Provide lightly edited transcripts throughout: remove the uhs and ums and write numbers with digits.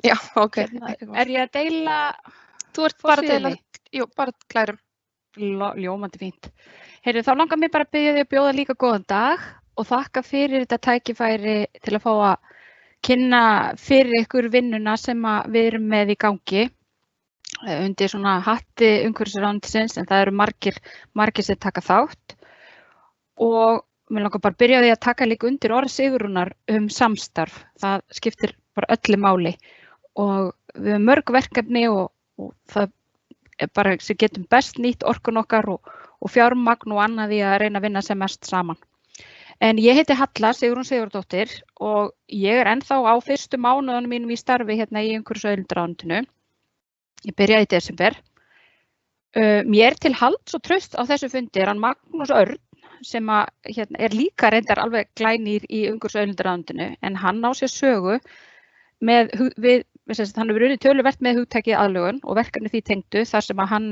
Já, ok. Ég að deila Þú ert bara að deila, forsíðunni? bara klærum. Ljómandi fínt. Heyrðu, þá langar mér bara að biðja þig að bjóða líka góðan dag og þakka fyrir þetta tækifæri til að fá að kynna fyrir ykkur vinnuna sem við erum með í gangi undir svona hatti umhverfisráðuneytisins, en það eru margir sem taka þátt. Og mér langar bara að byrja á því að taka líka undir orð Sigrúnar samstarf. Það skiptir bara öllu máli og við höfum mörg verkefni og það er bara sem getum best nýtt orkun okkar og fjármagn og annað í að reyna að vinna sem mest saman. En ég heiti Halla Sigrún Sigurðardóttir og ég er ennþá á fyrstu mánuðunum mínum í starfi hérna í umhverfisráðuneytinu. Ég byrjaði í desember. Mér til halds og traust á þessu fundi er hann Magnús Örn sem er líka reyndar alveg glænýr í umhverfisráðuneytinu, en hann á sér sögu hann hefur unnið töluvert með hugtakið aðlögun og verkefni því tengdu þar sem að hann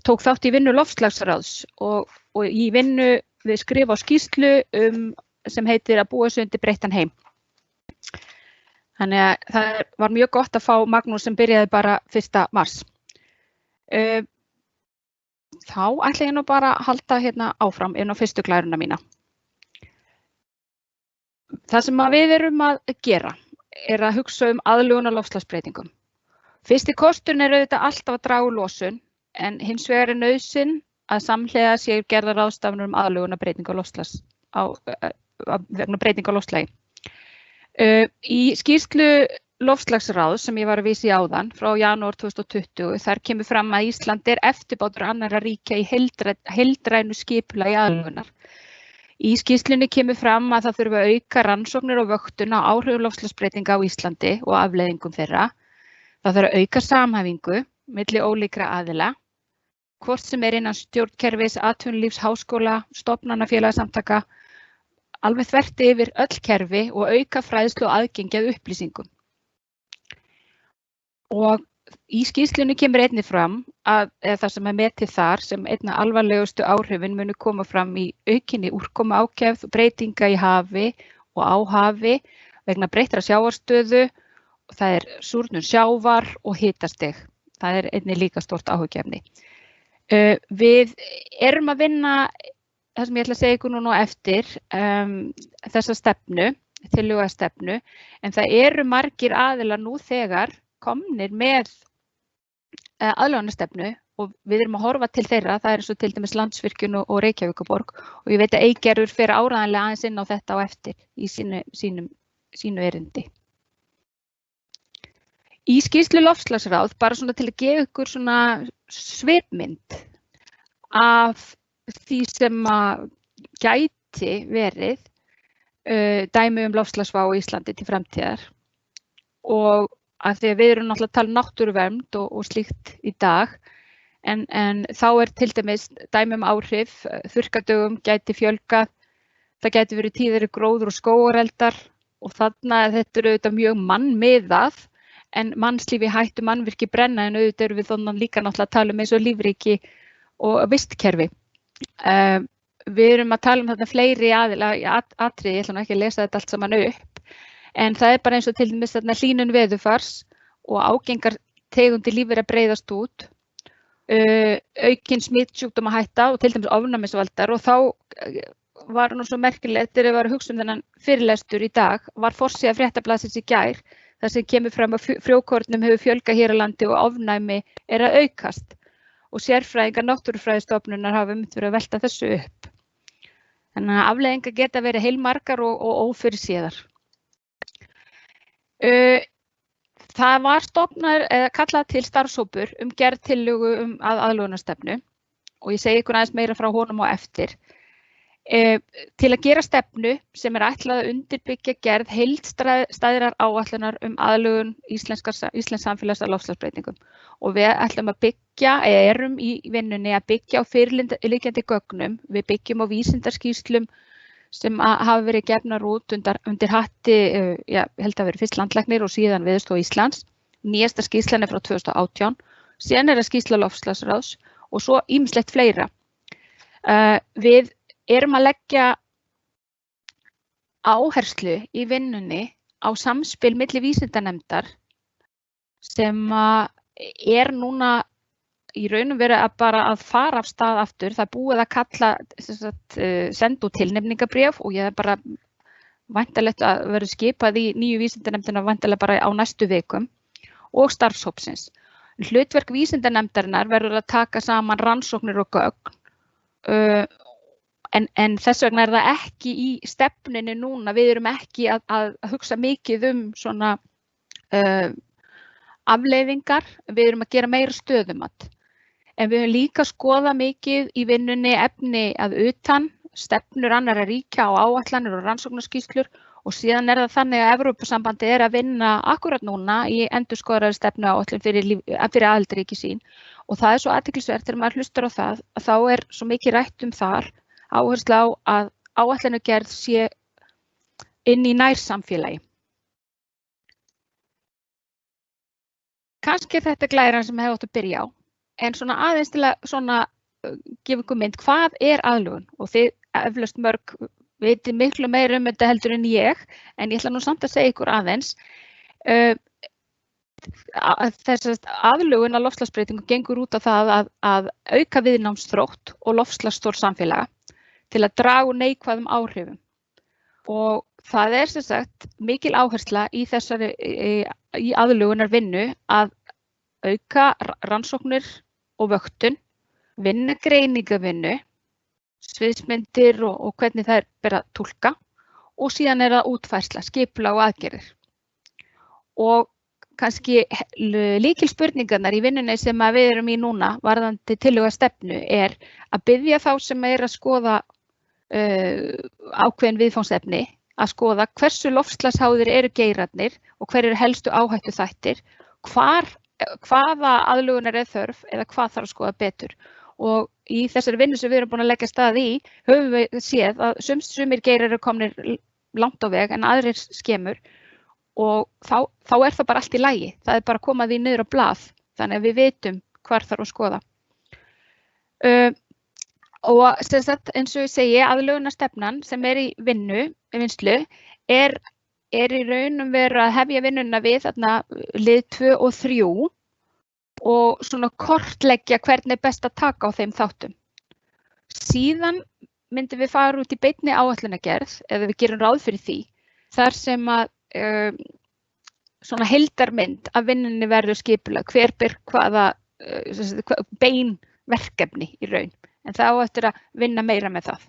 tók þátt í vinnu loftslagsráðs og í vinnu við skrifa á skýrslu sem heitir að búa sig undir breyttan heim. Þannig að það var mjög gott að fá Magnús sem byrjaði bara 1. mars. Þá ætla ég nú bara að halda hérna áfram inn á fyrstu glæruna mína. Það sem við erum að gera er að hugsa aðlögun á loftslagsbreytingum. Fyrsti kosturinn er auðvitað alltaf að draga úr losun, en hins vegar er nauðsyn að samhliða séu gerðar ráðstafanir aðlögun á breytingu á loftslagi. Í skýrslu loftslagsráðs sem ég var að vísa í áðan frá janúar 2020, þar kemur fram að Ísland er eftirbátur annarra ríkja í heildrænu skipulagi aðlögunar. Í skýrslunni kemur fram að það þurfi að auka rannsóknir og vöktun á áhrifum loftslagsbreytinga á Íslandi og afleiðingum þeirra. Það þarf að auka samhæfingu milli ólíkra aðila, hvort sem er innan stjórnkerfis, atvinnulífs, háskóla, stofnana, félagasamtaka, alveg þvert yfir öll kerfi og auka fræðslu og aðgengi að upplýsingum. Og í skýrslunni kemur einnig fram að það sem metið þar sem einna alvarlegustu áhrifin munu koma fram í aukinni úrkomuákefð og breytinga í hafi og á hafi vegna breyttra sjávarstöðu, og það er súrnun sjávar og hitastig. Það er einnig líka stórt áhugjefni. Við erum að vinna það sem ég ætla að segja ykkur núna eftir þessa stefnu, tillögustefnu, en það eru margir aðilar nú þegar komnir með aðlögunarstefnu og við erum að horfa til þeirra. Það er eins og til dæmis Landsvirkjun og Reykjavíkurborg og ég veit að Eygerður fer áreiðanlega aðeins inn á þetta á eftir í sínu erindi. Í skýrslu loftslagsráð, bara svona til að gefa ykkur svona svipmynd af því sem gæti verið dæmi loftslagsvá á Íslandi til framtíðar, og að því að við erum náttúrulega að tala náttúruvernd og slíkt í dag, en þá er til dæmis dæmi áhrif, þurrkadögum gæti fjölgað, það gæti verið tíðari gróður og skógareldar og þarna þetta er auðvitað mjög mannmiðað, en mannslífi hættu, mannvirki brenna, en auðvitað eru við þannig líka náttúrulega að tala eins og lífríki og vistkerfi. Við erum að tala þarna fleiri atriði, ég ætla nú ekki að lesa þetta allt saman upp, en það er bara eins og til dæmis hlýnun veðurfars og ágengar tegundir lífvera breiðast út, aukin smitsjúkdómahætta og til dæmis ofnæmisvaldar, og þá var nú svo merkilegt þegar við varum að hugsa þennan fyrirlestur í dag, var forsíða Fréttablaðsins í gær, þar sem kemur fram að frjókornum hefur fjölgað hér á landi og ofnæmi er að aukast og sérfræðingar náttúrufræðistofnunar hafa verið að velta þessu upp. Þannig að afleiðingar geta verið heilmargar og ófyrirséðar. Það var stofnaður eða kallað til starfshópur gerð tillögu að aðlögunarstefnu og ég segi ykkur aðeins meira frá honum á eftir. Til að gera stefnu sem er ætlað að undirbyggja gerð heildstæðrar áætlunar aðlögun íslensks samfélags að loftslagsbreytingum, og við ætlum að erum í vinnunni að byggja á fyrirliggjandi gögnum. Við byggjum á vísindaskýrslum sem hafa verið gefnar út undir hatti, ég held að verið fyrst landlæknir og síðan Veðurstofa Íslands. Nýjasta skýrslan er frá 2018, síðan er það skýrsla loftslagsráðs og svo ýmislegt fleira. Við erum að leggja áherslu í vinnunni á samspil milli vísindanefndar sem núna í raun og veru að fara af stað aftur. Það búið að kalla, senda út tilnefningabréf og ég bara væntanlegt að verður skipað í nýju vísindanefndina væntanlega bara á næstu vikum og starfshópsins. Hlutverk vísindanefndarinnar verður að taka saman rannsóknir og gögn en þess vegna það ekki í stefnunni núna. Við erum ekki að hugsa mikið svona afleiðingar, við erum að gera meira stöðumat. En við höfum líka skoða mikið í vinnunni efni að utan, stefnur annarra ríkja og áætlanir og rannsóknarskýrslur og síðan það þannig að Evrópusambandið að vinna akkurat núna í endurskoðaðri stefnuáætlun fyrir aðildarríki sín og það svo athyglisvert þegar maður hlustar á það að þá svo mikið rætt þar áherslu á að áætlunagerð sé inn í nærsamfélagi. Kannski þetta glæran sem hefði átt að byrja á, en svona aðeins til að gefa ykkur mynd, hvað aðlögun? Og þið eflaust mörg vitið miklu meira þetta heldur en ég, en ég ætla nú samt að segja ykkur aðeins. Þess aðlögun að loftslagsbreytingu gengur út á það að auka viðnámsþrótt og loftslagsþol samfélaga til að draga úr neikvæðum áhrifum. Og það sem sagt mikil áhersla í þessari í aðlögunar vinnu að auka rannsóknir og vöktun, vinna greiningavinnu, sviðsmyndir og hvernig það ber að túlka og síðan það útfærsla, skipulag og aðgerðir. Og kannski lykilspurningarnar í vinnunni sem við erum í núna varðandi tillögu að stefnu að biðja þá sem að skoða ákveðin viðfangsefni að skoða hversu loftslagsháðir eru geirarnir og hver helstu áhættu þættir, hvaða aðlögunar þörf eða hvað þarf að skoða betur. Og í þessari vinnu sem við erum búin að leggja stað í höfum við séð að sumir geirar eru komnir langt á veg en aðrir skemur og þá það bara allt í lagi. Það bara að koma því niður á blað þannig að við vitum hvar þarf að skoða. Og eins og ég segi, aðlögunarstefnan sem í vinslu í raun og veru að hefja vinnuna við þarna lið 2 og 3 og svona kortleggja hvernig best að taka á þeim þáttum. Síðan myndum við fara út í beinni áætlunagerð eða við gerum ráð fyrir því þar sem að svona heildarmynd af vinnunni verður skipulag, hver ber hvaða beinverkefni í raun. En það eftir að vinna meira með það.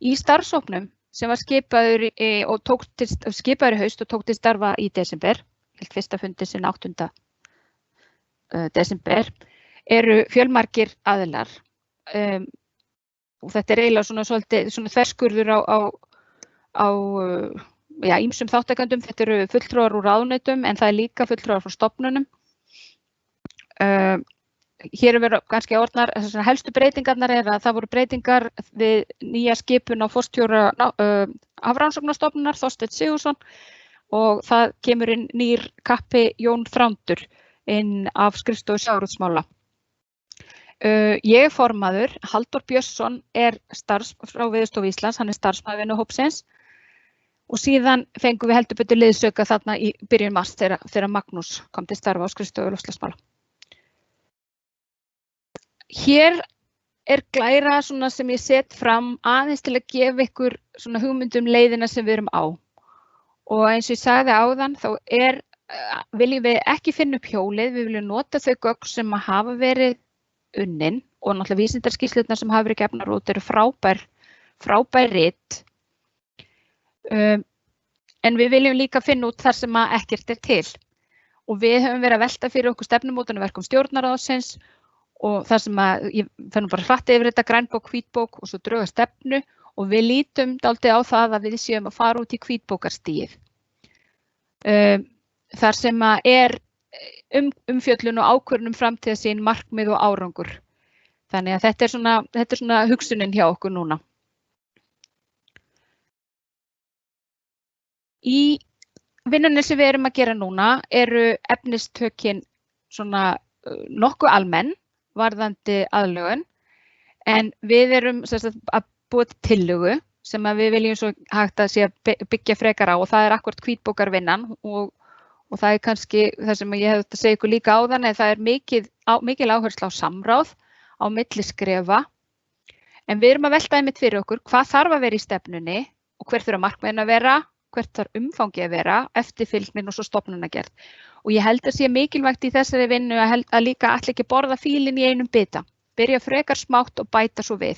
Í starfshópnum sem var skipaður í haust og tók til starfa í desember, fyrsta fundi sinn 8. desember, eru fjölmargir aðilar. Og þetta eiginlega svona þverskurður á ýmsum þáttakendum. Þetta eru fulltrúar úr ráðuneytum en það líka fulltrúar frá stofnunum. Hér verður kannski orðnar, helstu breytingarnar að það voru breytingar við nýja skipun á forstjóra Hafrannsóknastofnunar, Þorsteinn Sigurðsson, og það kemur inn nýr kappi Jón Þrándur inn af skrifstofu sjávarútvegsmála. Ég formaður, Halldór Björnsson frá Veðurstofu Íslands, hann starfsmaður vinnuhópsins og síðan fengum við heldur betur liðsauka þarna í byrjun mars þegar Magnús kom til starfa á skrifstofu loftslagsmála. Hér glæra sem ég set fram aðeins til að gefa ykkur hugmyndum leiðina sem við erum á. Og eins og ég sagði áðan, þá viljum við ekki finna upp hjólið, við viljum nota þau gögn sem hafa verið unnin og náttúrulega vísindaskýrslurnar sem hafa verið gefnar út eru frábær rit. En við viljum líka finna út þar sem ekkert til. Og við höfum verið að velta fyrir okkur stefnumótunarverkum stjórnarráðsins og þar sem ég fer nú bara hratt yfir þetta grænbók, hvítbók og svo drög að stefnu og við lítum dálítið á það að við séum að fara út í hvítbókarstigið. Þar sem umfjöllun og ákvörðun framtíðarsýn, markmið og árangur. Þannig að þetta er svona hugsunin hjá okkur núna. Í vinnunni sem við erum að gera núna eru efnistökin svona nokkuð almenn varðandi aðlögun, en við erum að búa til tillögu sem að við viljum svo hægt að sé að byggja frekar á og það akkúrat hvítbókarvinnan og það kannski það sem ég hefði að segja ykkur líka áðan en það mikil áhersla á samráð á milli skrefa en við erum að velta einmitt fyrir okkur hvað þarf að vera í stefnunni og hver þurfa markmiðin að vera, hvert þarf umfangi að vera, eftirfylgnin og svo stofnanagerð. Og ég held að sé mikilvægt í þessari vinnu að líka allir ekki borða fílinn í einum bita, byrja frekar smátt og bæta svo við.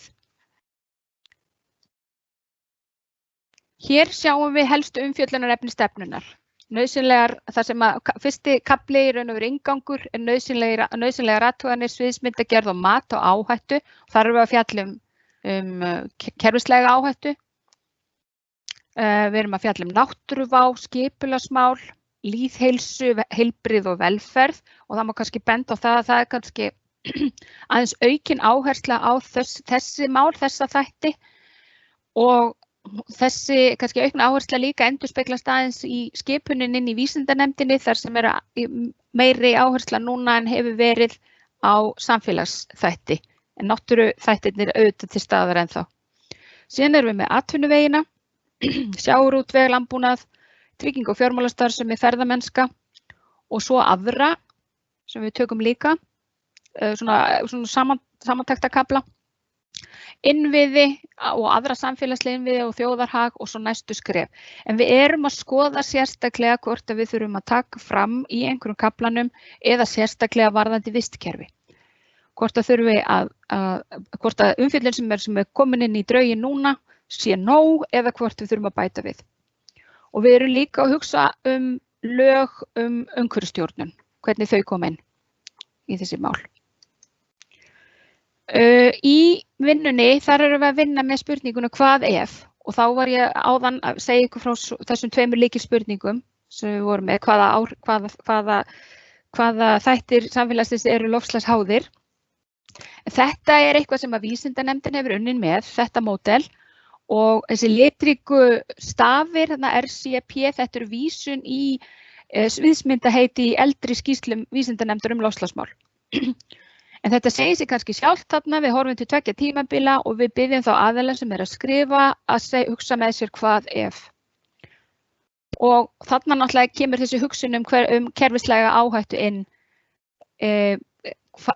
Hér sjáum við helstu umfjöllunarefni stefnunnar. Það sem að fyrsti kafli í raun og veru inngangur er nauðsynlegar athuganir, sviðsmyndagerð og mat og áhættu. Þar erum við að fjalla um kerfislega áhættu. Við erum að fjalla um náttúruvá, skipulagsmál, lýðheilsu, heilbrigði og velferð og það má kannski benda á það að það er kannski aðeins aukin áhersla á þessi mál, þessa þætti og þessi kannski aukna áhersla líka endurspeglast aðeins í skipunin inn í vísindanefndinni þar sem er meiri áhersla núna en hefur verið á samfélagsþætti en náttúruþættirnir auðvitað til staðar ennþá. Síðan erum við með atvinnuvegina, sjávarútveg, landbúnað, trygging- og fjármálastarfsemi, ferðamennska og svo aðra sem við tökum líka, svona samantekta kafla. Innviði og aðra samfélagslega innviði og þjóðarhag og svo næstu skref. En við erum að skoða sérstaklega hvort að við þurfum að taka fram í einhverjum kaflanum eða sérstaklega varðandi vistkerfi. Hvort að umfjöllun sem er komin inn í drauginn núna sé nóg eða hvort við þurfum að bæta við. Og við erum líka að hugsa lög umhverfisstjórnun, hvernig þau koma inn í þessi mál. Í vinnunni þar erum við að vinna með spurninguna hvað ef og þá var ég áðan að segja ykkur frá þessum tveimur lykilspurningum sem við vorum með hvaða þættir samfélagsins eru loftslagsháðir. Þetta er eitthvað sem að vísindanefndin hefur unnin með þetta módel og þessi litríku stafir, RCP, þetta eru vísun í sviðsmyndaheiti í eldri skýrslum vísindanefndar loftslagsmál. En þetta segir sig kannski sjálft þarna, við horfum til 2 tímabila og við biðjum þá aðila sem er að skrifa að hugsa með sér hvað ef. Og þarna náttúrulega kemur þessi hugsun um kerfislega áhættu inn,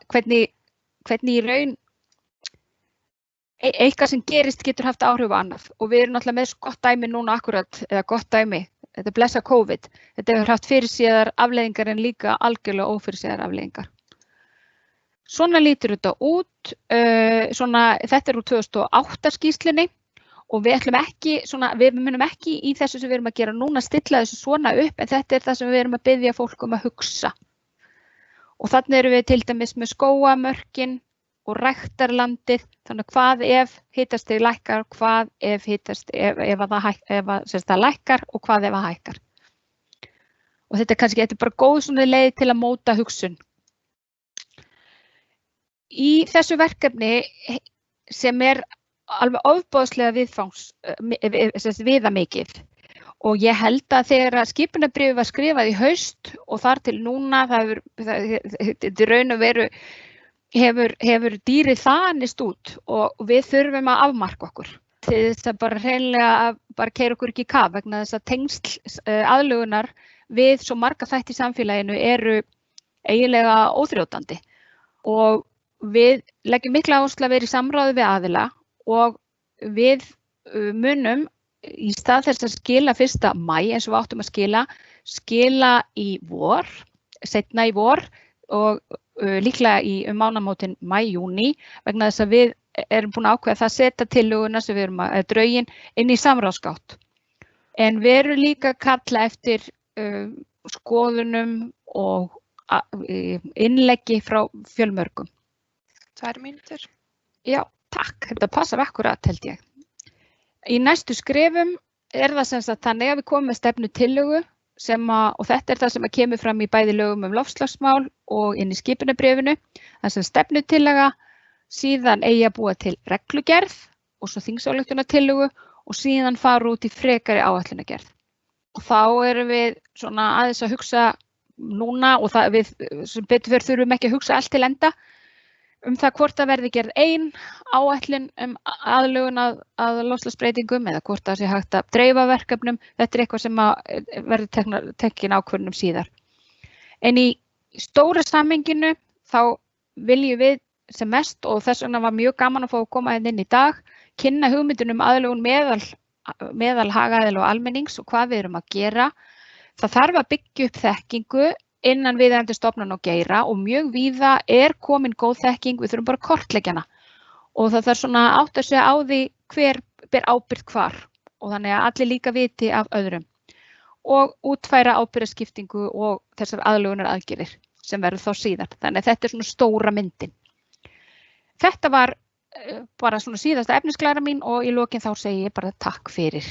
hvernig í raun eitthvað sem gerist getur haft áhrif á annað. Og við erum náttúrulega með gott dæmi núna akkurat, eða gott dæmi, þetta er blessa COVID. Þetta hefur haft fyrirséðar afleiðingar en líka algjörlega ófyrirséðar afleiðingar. Svona lítur þetta út, þetta er úr 2008 skýrslunni og við munum ekki í þessu sem við erum að gera núna stilla þessu svona upp en þetta er það sem við erum að biðja fólk um að hugsa. Og þannig erum við til dæmis með skógamörkin og ræktarlandið, þannig hvað ef hitastig lækkar, hvað ef það lækkar og hvað ef það hækkar. Og þetta er bara góð leið til að móta hugsun. Í þessu verkefni sem er alveg ofboðslega viðamikið og ég held að þegar skipunarbréfið var skrifað í haust og þar til núna þetta raun og veru hefur dýrið þanist út og við þurfum að afmarka okkur. Þess að bara hreinlega keyra okkur ekki í kaf vegna þess að tengsl aðlögunar við svo marga þætti í samfélaginu eru eiginlega óþrjótandi og við leggjum mikla áherslu að vera í samráði við aðila og við munum í stað þess að skila 1. maí eins og við áttum að skila í vor, seinna í vor og líklega mánaðamótin maí-júní vegna þess að við erum búin að ákveða það setja tillöguna sem við erum að drauginn inn í samráðsgátt. En við erum líka að kalla eftir skoðunum og innleggi frá fjölmörgum. 2 mínútur. Já, takk. Þetta passar akkurat held ég. Í næstu skrefum er það sem sagt þannig að við komum með stefnutillögu og þetta er það sem kemur fram í bæði lögum loftslagsmál og inn í skipunarbréfinu. Það sem stefnutillaga, síðan eigi að búa til reglugerð og svo þingsályktunartillögu og síðan fara út í frekari áætlunargerð. Og þá erum við svona aðeins að hugsa núna og við sem betur fyrir þurfum ekki að hugsa allt til enda. það hvort það verði gerð ein áætlun aðlögun að loftslagsbreytingum eða hvort það sé hægt að dreifa verkefnum. Þetta eitthvað sem verður tekin ákvörðun síðar. En í stóra samhenginu þá viljum við sem mest, og þess vegna var mjög gaman að fá að koma inn í dag, kynna hugmyndin aðlögun meðal hagaðila og almennings og hvað við erum að gera. Það þarf að byggja upp þekkingu innan viðeigandi stofnana og geira og mjög víða komin góð þekking, við þurfum bara að kortleggja hana. Og það þarf svona að átta sig á því hver ber ábyrgð hvar og þannig að allir líka viti af öðrum. Og útfæra ábyrgðarskiptingu og þessar aðlögunaraðgerðir sem verður þá síðar. Þannig að þetta svona stóra myndin. Þetta var bara svona síðasta efnisklæra mín og í lokin þá segi ég bara takk fyrir.